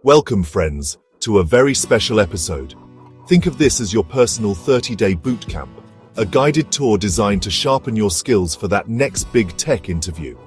Welcome, friends, to a very special episode. Think of this as your personal 30-day boot camp, a guided tour designed to sharpen your skills for that next big tech interview.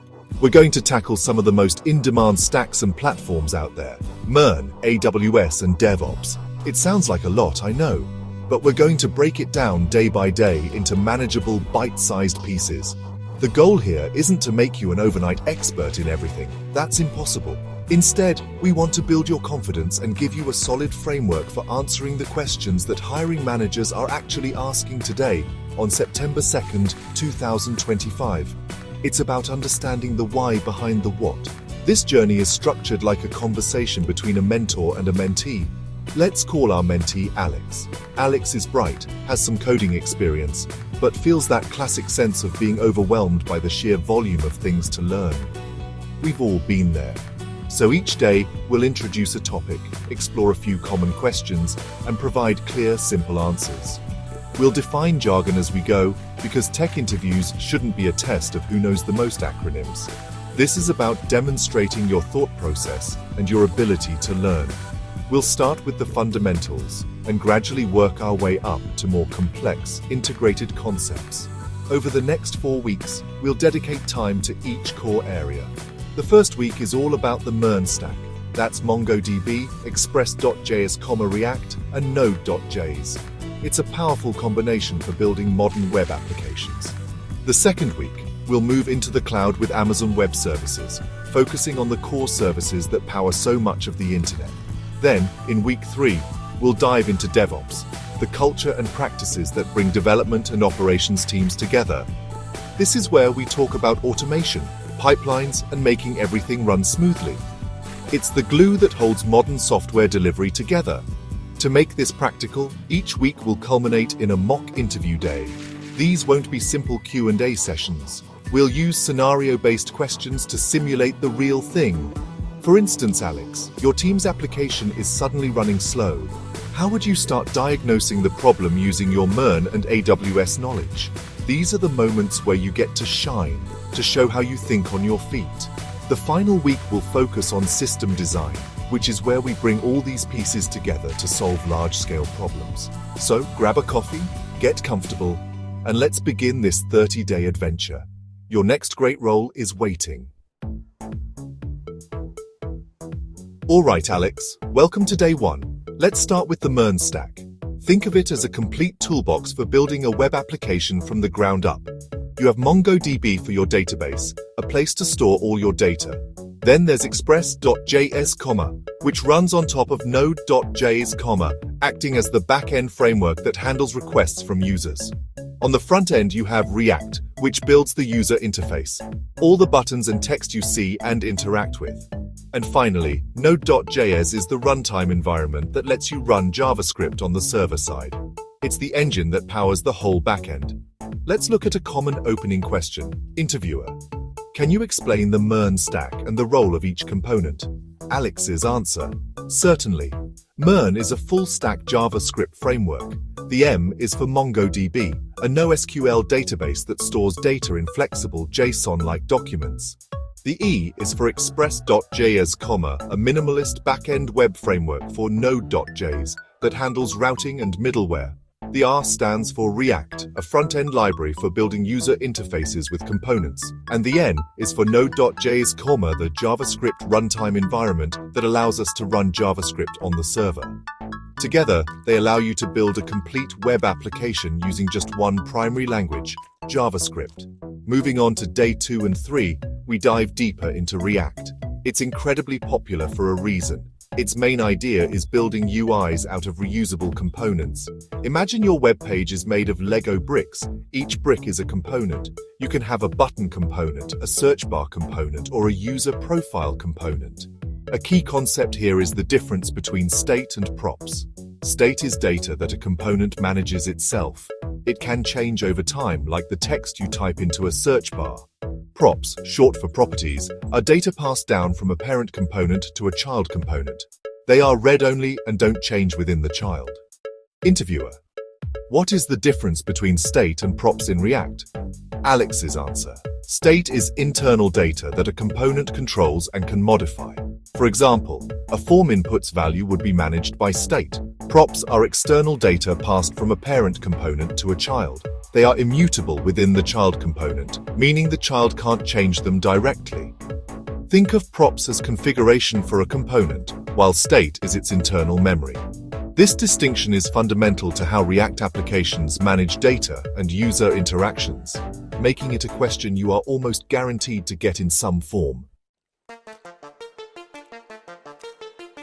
We're going to tackle some of the most in-demand stacks and platforms out there: MERN, AWS, and DevOps. It sounds like a lot, I know, but we're going to break it down day by day into manageable, bite-sized pieces. The goal here isn't to make you an overnight expert in everything. That's impossible. Instead, we want to build your confidence and give you a solid framework for answering the questions that hiring managers are actually asking today, on September 2nd, 2025. It's about understanding the why behind the what. This journey is structured like a conversation between a mentor and a mentee. Let's call our mentee Alex. Alex is bright, has some coding experience, but feels that classic sense of being overwhelmed by the sheer volume of things to learn. We've all been there. So each day, we'll introduce a topic, explore a few common questions, and provide clear, simple answers. We'll define jargon as we go, because tech interviews shouldn't be a test of who knows the most acronyms. This is about demonstrating your thought process and your ability to learn. We'll start with the fundamentals and gradually work our way up to more complex, integrated concepts. Over the next 4 weeks, we'll dedicate time to each core area. The first week is all about the MERN stack. That's MongoDB, Express.js, React, and Node.js. It's a powerful combination for building modern web applications. The second week, we'll move into the cloud with Amazon Web Services, focusing on the core services that power so much of the internet. Then, in week 3, we'll dive into DevOps, the culture and practices that bring development and operations teams together. This is where we talk about automation, pipelines, and making everything run smoothly. It's the glue that holds modern software delivery together. To make this practical, each week will culminate in a mock interview day. These won't be simple Q&A sessions. We'll use scenario-based questions to simulate the real thing. For instance, Alex, your team's application is suddenly running slow. How would you start diagnosing the problem using your MERN and AWS knowledge? These are the moments where you get to shine, to show how you think on your feet. The final week will focus on system design, which is where we bring all these pieces together to solve large-scale problems. So grab a coffee, get comfortable, and let's begin this 30-day adventure. Your next great role is waiting. All right, Alex, welcome to day 1. Let's start with the MERN stack. Think of it as a complete toolbox for building a web application from the ground up. You have MongoDB for your database, a place to store all your data. Then there's Express.js, which runs on top of Node.js, acting as the back-end framework that handles requests from users. On the front end, you have React, which builds the user interface, all the buttons and text you see and interact with. And finally, Node.js is the runtime environment that lets you run JavaScript on the server side. It's the engine that powers the whole backend. Let's look at a common opening question. Interviewer: can you explain the MERN stack and the role of each component? Alex's answer: certainly. MERN is a full-stack JavaScript framework. The M is for MongoDB, a NoSQL database that stores data in flexible JSON-like documents. The E is for Express.js, a minimalist back-end web framework for Node.js that handles routing and middleware. The R stands for React, a front-end library for building user interfaces with components. And the N is for Node.js, the JavaScript runtime environment that allows us to run JavaScript on the server. Together, they allow you to build a complete web application using just one primary language, JavaScript. Moving on to day 2 and 3, we dive deeper into React. It's incredibly popular for a reason. Its main idea is building UIs out of reusable components. Imagine your web page is made of Lego bricks. Each brick is a component. You can have a button component, a search bar component, or a user profile component. A key concept here is the difference between state and props. State is data that a component manages itself. It can change over time, like the text you type into a search bar. Props, short for properties, are data passed down from a parent component to a child component. They are read-only and don't change within the child. Interviewer: what is the difference between state and props in React? Alex's answer: state is internal data that a component controls and can modify. For example, a form inputs value would be managed by state. Props are external data passed from a parent component to a child. They are immutable within the child component, meaning the child can't change them directly. Think of props as configuration for a component, while state is its internal memory. This distinction is fundamental to how React applications manage data and user interactions, making it a question you are almost guaranteed to get in some form.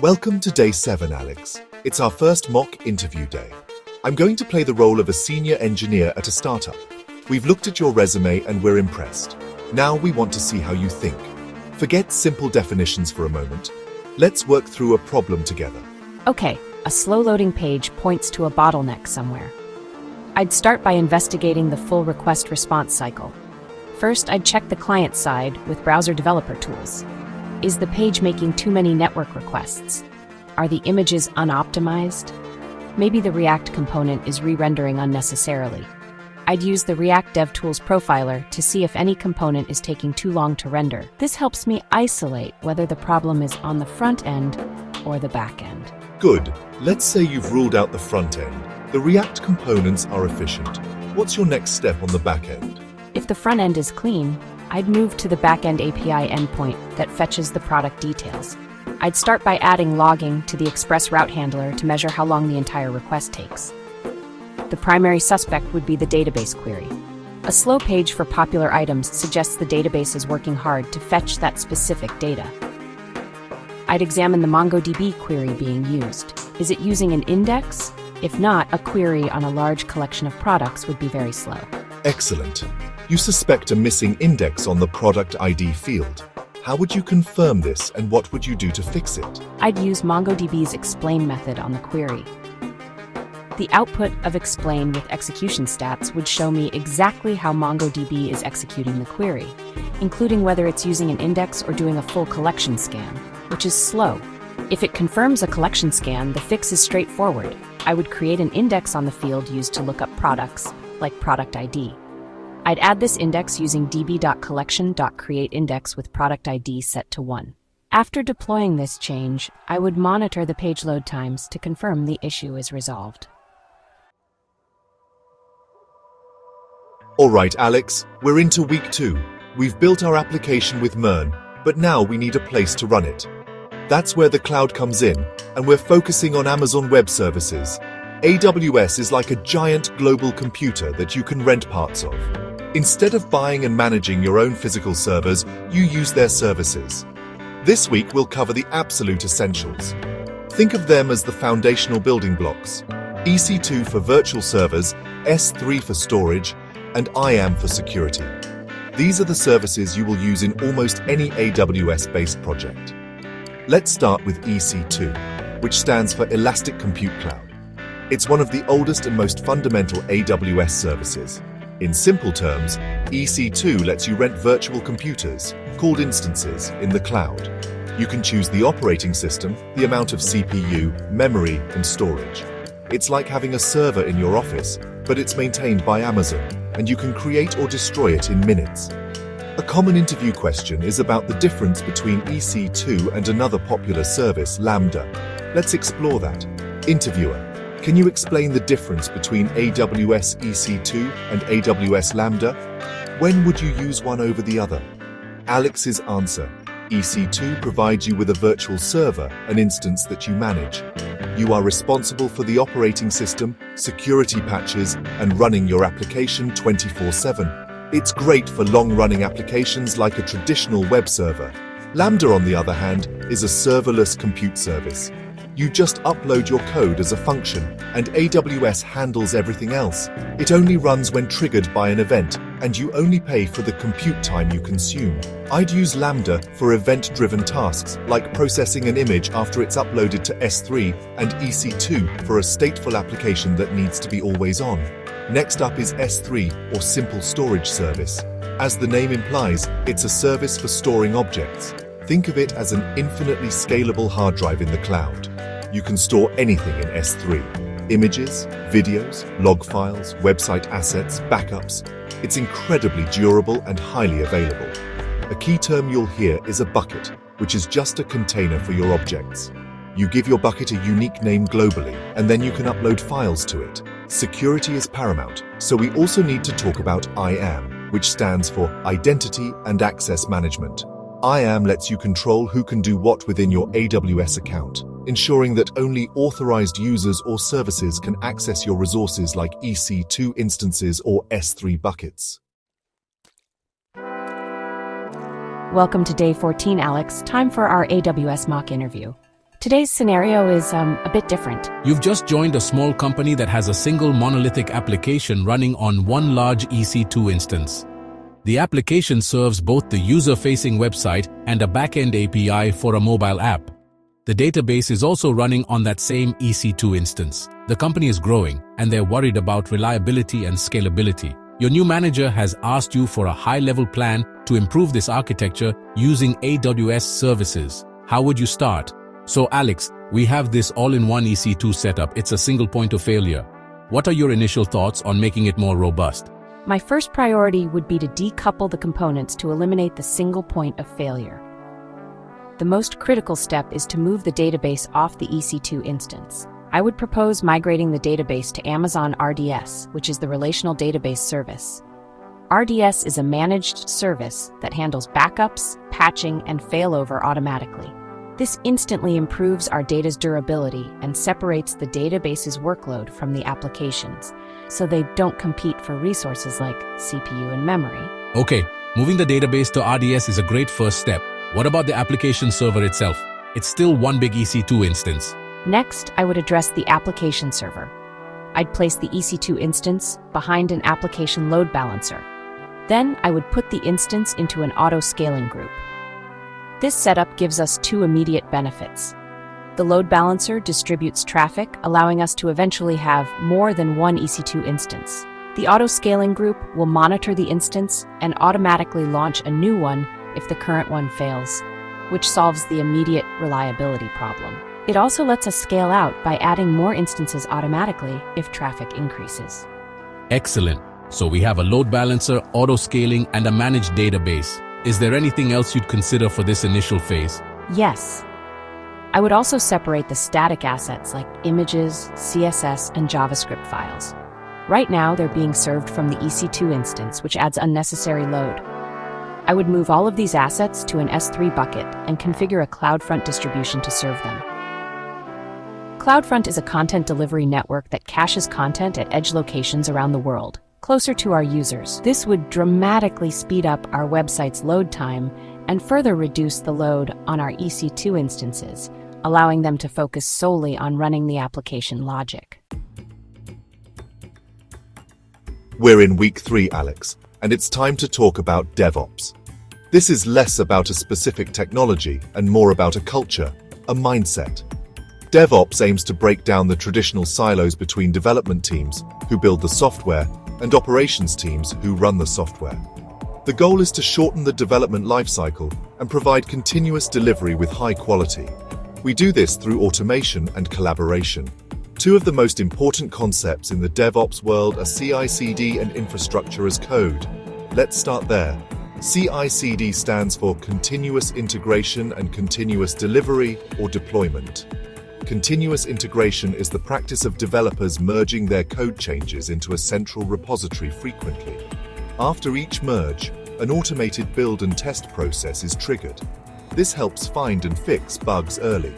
Welcome to Day 7, Alex. It's our first mock interview day. I'm going to play the role of a senior engineer at a startup. We've looked at your resume and we're impressed. Now we want to see how you think. Forget simple definitions for a moment. Let's work through a problem together. Okay, a slow-loading page points to a bottleneck somewhere. I'd start by investigating the full request-response cycle. First, I'd check the client side with browser developer tools. Is the page making too many network requests? Are the images unoptimized? Maybe the React component is re-rendering unnecessarily. I'd use the React DevTools profiler to see if any component is taking too long to render. This helps me isolate whether the problem is on the front end or the back end. Good. Let's say you've ruled out the front end. The React components are efficient. What's your next step on the back end? If the front end is clean, I'd move to the backend API endpoint that fetches the product details. I'd start by adding logging to the express route handler to measure how long the entire request takes. The primary suspect would be the database query. A slow page for popular items suggests the database is working hard to fetch that specific data. I'd examine the MongoDB query being used. Is it using an index? If not, a query on a large collection of products would be very slow. Excellent. You suspect a missing index on the product ID field. How would you confirm this and what would you do to fix it? I'd use MongoDB's explain method on the query. The output of explain with execution stats would show me exactly how MongoDB is executing the query, including whether it's using an index or doing a full collection scan, which is slow. If it confirms a collection scan, the fix is straightforward. I would create an index on the field used to look up products, like product ID. I'd add this index using db.collection.createIndex with product ID set to 1. After deploying this change, I would monitor the page load times to confirm the issue is resolved. All right, Alex, we're into week 2. We've built our application with MERN, but now we need a place to run it. That's where the cloud comes in, and we're focusing on Amazon Web Services. AWS is like a giant global computer that you can rent parts of. Instead of buying and managing your own physical servers, you use their services. This week we'll cover the absolute essentials. Think of them as the foundational building blocks. EC2 for virtual servers, S3 for storage, and IAM for security. These are the services you will use in almost any AWS-based project. Let's start with EC2, which stands for Elastic Compute Cloud. It's one of the oldest and most fundamental AWS services. In simple terms, EC2 lets you rent virtual computers, called instances, in the cloud. You can choose the operating system, the amount of CPU, memory, and storage. It's like having a server in your office, but it's maintained by Amazon, and you can create or destroy it in minutes. A common interview question is about the difference between EC2 and another popular service, Lambda. Let's explore that. Interviewer: can you explain the difference between AWS EC2 and AWS Lambda? When would you use one over the other? Alex's answer: EC2 provides you with a virtual server, an instance that you manage. You are responsible for the operating system, security patches, and running your application 24/7. It's great for long-running applications like a traditional web server. Lambda, on the other hand, is a serverless compute service. You just upload your code as a function, and AWS handles everything else. It only runs when triggered by an event, and you only pay for the compute time you consume. I'd use Lambda for event-driven tasks, like processing an image after it's uploaded to S3, and EC2 for a stateful application that needs to be always on. Next up is S3, or Simple Storage Service. As the name implies, it's a service for storing objects. Think of it as an infinitely scalable hard drive in the cloud. You can store anything in S3. Images, videos, log files, website assets, backups. It's incredibly durable and highly available. A key term you'll hear is a bucket. which is just a container for your objects. You give your bucket a unique name globally, and then you can upload files to it. Security is paramount, so we also need to talk about IAM, which stands for Identity and Access Management. IAM lets you control who can do what within your AWS account, ensuring that only authorized users or services can access your resources like EC2 instances or S3 buckets. Welcome to day 14, Alex. Time for our AWS mock interview. Today's scenario is a bit different. You've just joined a small company that has a single monolithic application running on one large EC2 instance. The application serves both the user-facing website and a back-end API for a mobile app. The database is also running on that same EC2 instance. The company is growing, and they're worried about reliability and scalability. Your new manager has asked you for a high-level plan to improve this architecture using AWS services. How would you start? So Alex, we have this all-in-one EC2 setup. It's a single point of failure. What are your initial thoughts on making it more robust? My first priority would be to decouple the components to eliminate the single point of failure. The most critical step is to move the database off the EC2 instance. I would propose migrating the database to Amazon RDS, which is the Relational Database Service. RDS is a managed service that handles backups, patching, and failover automatically. This instantly improves our data's durability and separates the database's workload from the applications, so they don't compete for resources like CPU and memory. Okay, moving the database to RDS is a great first step. What about the application server itself? It's still one big EC2 instance. Next, I would address the application server. I'd place the EC2 instance behind an application load balancer. Then I would put the instance into an auto-scaling group. This setup gives us two immediate benefits. The load balancer distributes traffic, allowing us to eventually have more than one EC2 instance. The auto-scaling group will monitor the instance and automatically launch a new one if the current one fails, which solves the immediate reliability problem. It also lets us scale out by adding more instances automatically if traffic increases. Excellent. So we have a load balancer, auto-scaling, and a managed database. Is there anything else you'd consider for this initial phase? Yes. I would also separate the static assets like images, CSS, and JavaScript files. Right now, they're being served from the EC2 instance, which adds unnecessary load. I would move all of these assets to an S3 bucket and configure a CloudFront distribution to serve them. CloudFront is a content delivery network that caches content at edge locations around the world, closer to our users. This would dramatically speed up our website's load time and further reduce the load on our EC2 instances, allowing them to focus solely on running the application logic. We're in week 3, Alex, and it's time to talk about DevOps. This is less about a specific technology and more about a culture, a mindset. DevOps aims to break down the traditional silos between development teams, who build the software, and operations teams who run the software. The goal is to shorten the development lifecycle and provide continuous delivery with high quality. We do this through automation and collaboration. Two of the most important concepts in the DevOps world are CI/CD and infrastructure as code. Let's start there. CI/CD stands for continuous integration and continuous delivery or deployment. Continuous integration is the practice of developers merging their code changes into a central repository frequently. After each merge, an automated build and test process is triggered. This helps find and fix bugs early.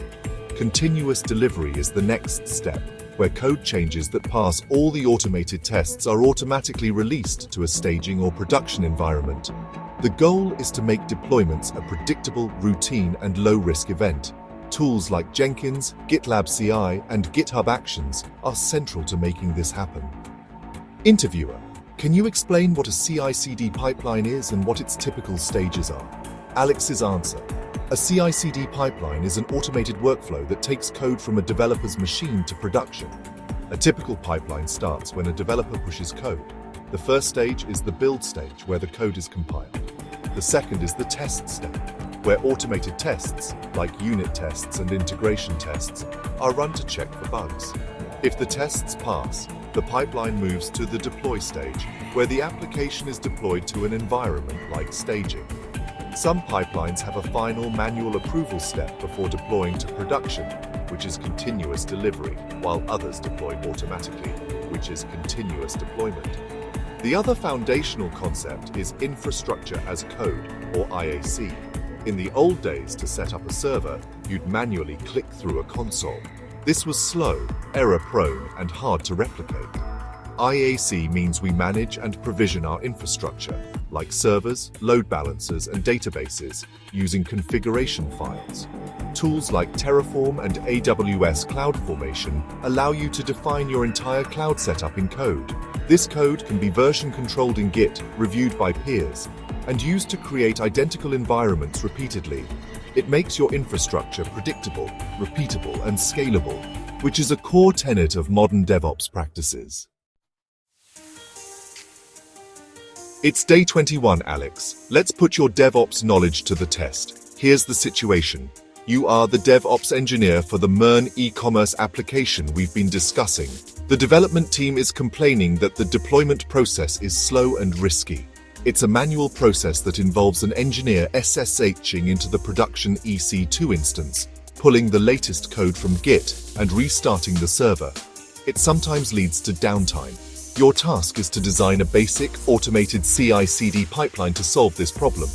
Continuous delivery is the next step, where code changes that pass all the automated tests are automatically released to a staging or production environment. The goal is to make deployments a predictable, routine, and low-risk event. Tools like Jenkins, GitLab CI, and GitHub Actions are central to making this happen. Interviewer, can you explain what a CI/CD pipeline is and what its typical stages are? Alex's answer. A CI/CD pipeline is an automated workflow that takes code from a developer's machine to production. A typical pipeline starts when a developer pushes code. The first stage is the build stage, where the code is compiled. The second is the test step, where automated tests, like unit tests and integration tests, are run to check for bugs. If the tests pass, the pipeline moves to the deploy stage, where the application is deployed to an environment like staging. Some pipelines have a final manual approval step before deploying to production, which is continuous delivery, while others deploy automatically, which is continuous deployment. The other foundational concept is infrastructure as code, or IAC. In the old days, to set up a server, you'd manually click through a console. This was slow, error-prone, and hard to replicate. IAC means we manage and provision our infrastructure, like servers, load balancers, and databases, using configuration files. Tools like Terraform and AWS CloudFormation allow you to define your entire cloud setup in code. This code can be version-controlled in Git, reviewed by peers, and used to create identical environments repeatedly. It makes your infrastructure predictable, repeatable, and scalable, which is a core tenet of modern DevOps practices. It's day 21, Alex. Let's put your DevOps knowledge to the test. Here's the situation. You are the DevOps engineer for the MERN e-commerce application we've been discussing. The development team is complaining that the deployment process is slow and risky. It's a manual process that involves an engineer SSHing into the production EC2 instance, pulling the latest code from Git, and restarting the server. It sometimes leads to downtime. Your task is to design a basic, automated CI/CD pipeline to solve this problem.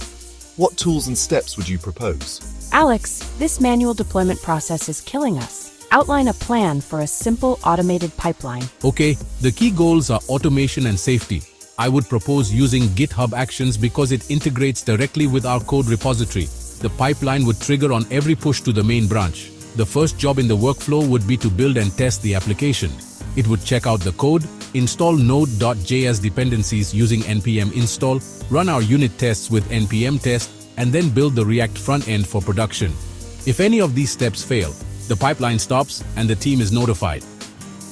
What tools and steps would you propose? Alex, this manual deployment process is killing us. Outline a plan for a simple automated pipeline. Okay, the key goals are automation and safety. I would propose using GitHub Actions because it integrates directly with our code repository. The pipeline would trigger on every push to the main branch. The first job in the workflow would be to build and test the application. It would check out the code, install Node.js dependencies using npm install, run our unit tests with npm test, and then build the React front end for production. If any of these steps fail, the pipeline stops and the team is notified.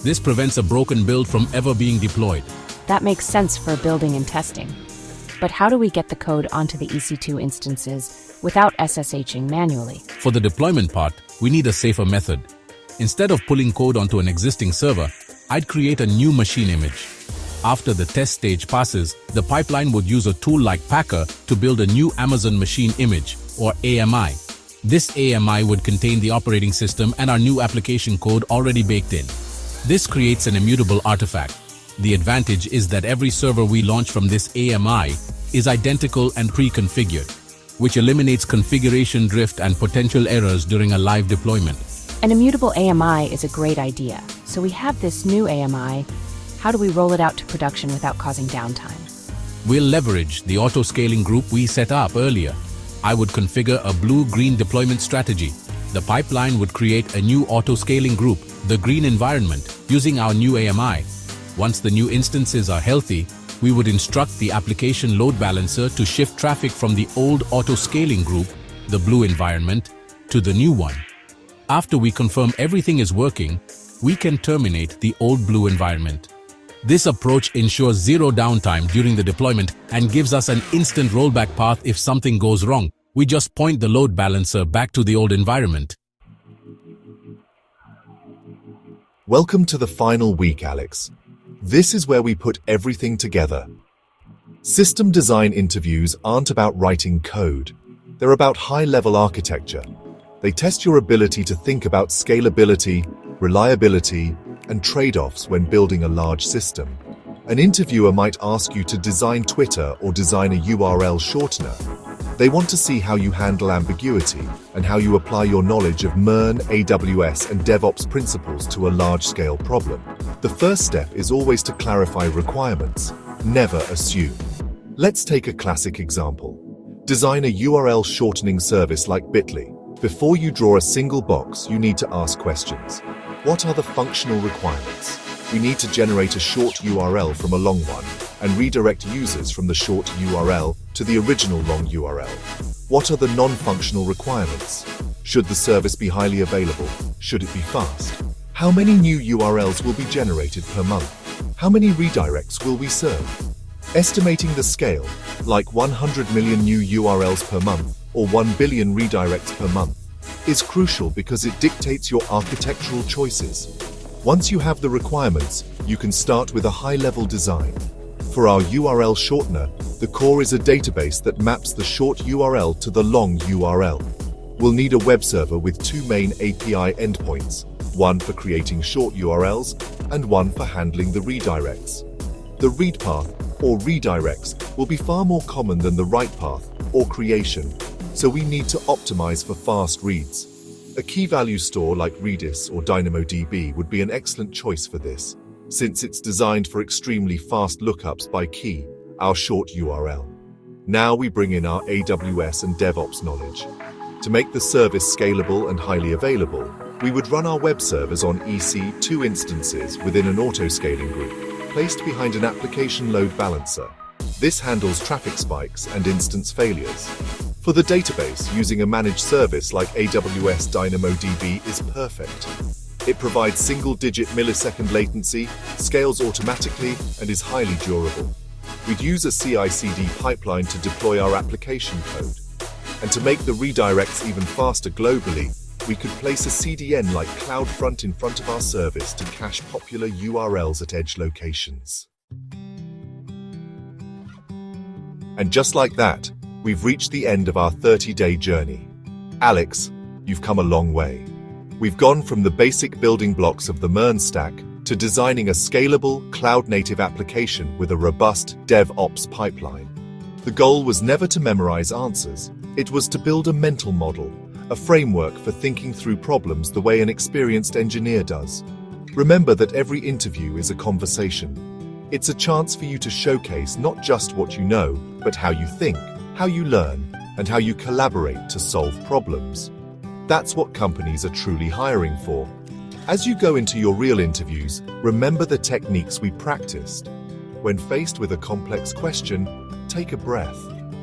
This prevents a broken build from ever being deployed. That makes sense for building and testing. But how do we get the code onto the EC2 instances without SSHing manually? For the deployment part, we need a safer method. Instead of pulling code onto an existing server, I'd create a new machine image. After the test stage passes, the pipeline would use a tool like Packer to build a new Amazon machine image, or AMI. This AMI would contain the operating system and our new application code already baked in. This creates an immutable artifact. The advantage is that every server we launch from this AMI is identical and pre-configured, which eliminates configuration drift and potential errors during a live deployment. An immutable AMI is a great idea. So we have this new AMI. How do we roll it out to production without causing downtime? We'll leverage the auto-scaling group we set up earlier. I would configure a blue-green deployment strategy. The pipeline would create a new auto-scaling group, the green environment, using our new AMI. Once the new instances are healthy, we would instruct the application load balancer to shift traffic from the old auto-scaling group, the blue environment, to the new one. After we confirm everything is working, we can terminate the old blue environment. This approach ensures zero downtime during the deployment and gives us an instant rollback path if something goes wrong. We just point the load balancer back to the old environment. Welcome to the final week, Alex. This is where we put everything together. System design interviews aren't about writing code. They're about high-level architecture. They test your ability to think about scalability, reliability, and trade-offs when building a large system. An interviewer might ask you to design Twitter or design a URL shortener. They want to see how you handle ambiguity and how you apply your knowledge of MERN, AWS, and DevOps principles to a large-scale problem. The first step is always to clarify requirements. Never assume. Let's take a classic example. Design a URL shortening service like Bitly. Before you draw a single box, you need to ask questions. What are the functional requirements? We need to generate a short URL from a long one and redirect users from the short URL to the original long URL. What are the non-functional requirements? Should the service be highly available? Should it be fast? How many new URLs will be generated per month? How many redirects will we serve? Estimating the scale, like 100 million new URLs per month or 1 billion redirects per month, is crucial because it dictates your architectural choices. Once you have the requirements, you can start with a high-level design. For our URL shortener, the core is a database that maps the short URL to the long URL. We'll need a web server with two main API endpoints, one for creating short URLs and one for handling the redirects. The read path, or redirects, will be far more common than the write path, or creation, so we need to optimize for fast reads. A key value store like Redis or DynamoDB would be an excellent choice for this, since it's designed for extremely fast lookups by key, our short URL. Now we bring in our AWS and DevOps knowledge. To make the service scalable and highly available, we would run our web servers on EC2 instances within an auto-scaling group, placed behind an application load balancer. This handles traffic spikes and instance failures. For the database, using a managed service like AWS DynamoDB is perfect. It provides single-digit millisecond latency, scales automatically, and is highly durable. We'd use a CI/CD pipeline to deploy our application code. And to make the redirects even faster globally, we could place a CDN like CloudFront in front of our service to cache popular URLs at edge locations. And just like that, we've reached the end of our 30-day journey. Alex, you've come a long way. We've gone from the basic building blocks of the MERN stack to designing a scalable, cloud-native application with a robust DevOps pipeline. The goal was never to memorize answers. It was to build a mental model, a framework for thinking through problems the way an experienced engineer does. Remember that every interview is a conversation. It's a chance for you to showcase not just what you know, but how you think, how you learn, and how you collaborate to solve problems. That's what companies are truly hiring for. As you go into your real interviews, remember the techniques we practiced. When faced with a complex question, take a breath.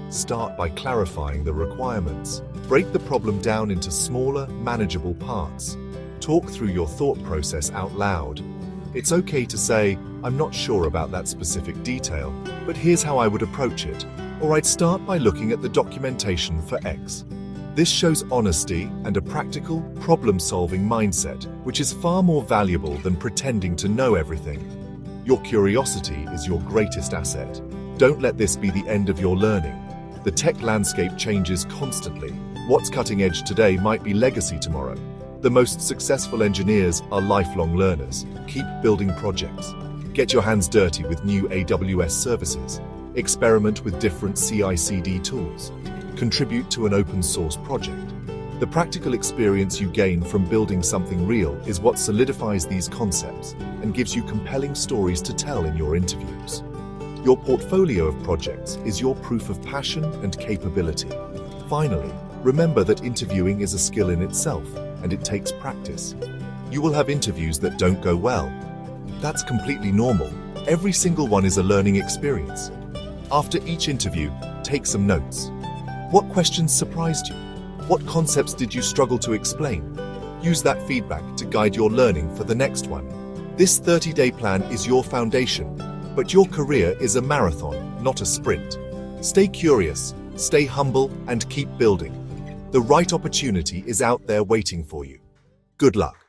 Start by clarifying the requirements. Break the problem down into smaller, manageable parts. Talk through your thought process out loud. It's okay to say, I'm not sure about that specific detail, but here's how I would approach it. Or I'd start by looking at the documentation for X. This shows honesty and a practical, problem-solving mindset, which is far more valuable than pretending to know everything. Your curiosity is your greatest asset. Don't let this be the end of your learning. The tech landscape changes constantly. What's cutting edge today might be legacy tomorrow. The most successful engineers are lifelong learners. Keep building projects. Get your hands dirty with new AWS services. Experiment with different CI/CD tools. Contribute to an open source project. The practical experience you gain from building something real is what solidifies these concepts and gives you compelling stories to tell in your interviews. Your portfolio of projects is your proof of passion and capability. Finally, remember that interviewing is a skill in itself, and it takes practice. You will have interviews that don't go well. That's completely normal. Every single one is a learning experience. After each interview, take some notes. What questions surprised you? What concepts did you struggle to explain? Use that feedback to guide your learning for the next one. This 30-day plan is your foundation, but your career is a marathon, not a sprint. Stay curious, stay humble, and keep building. The right opportunity is out there waiting for you. Good luck.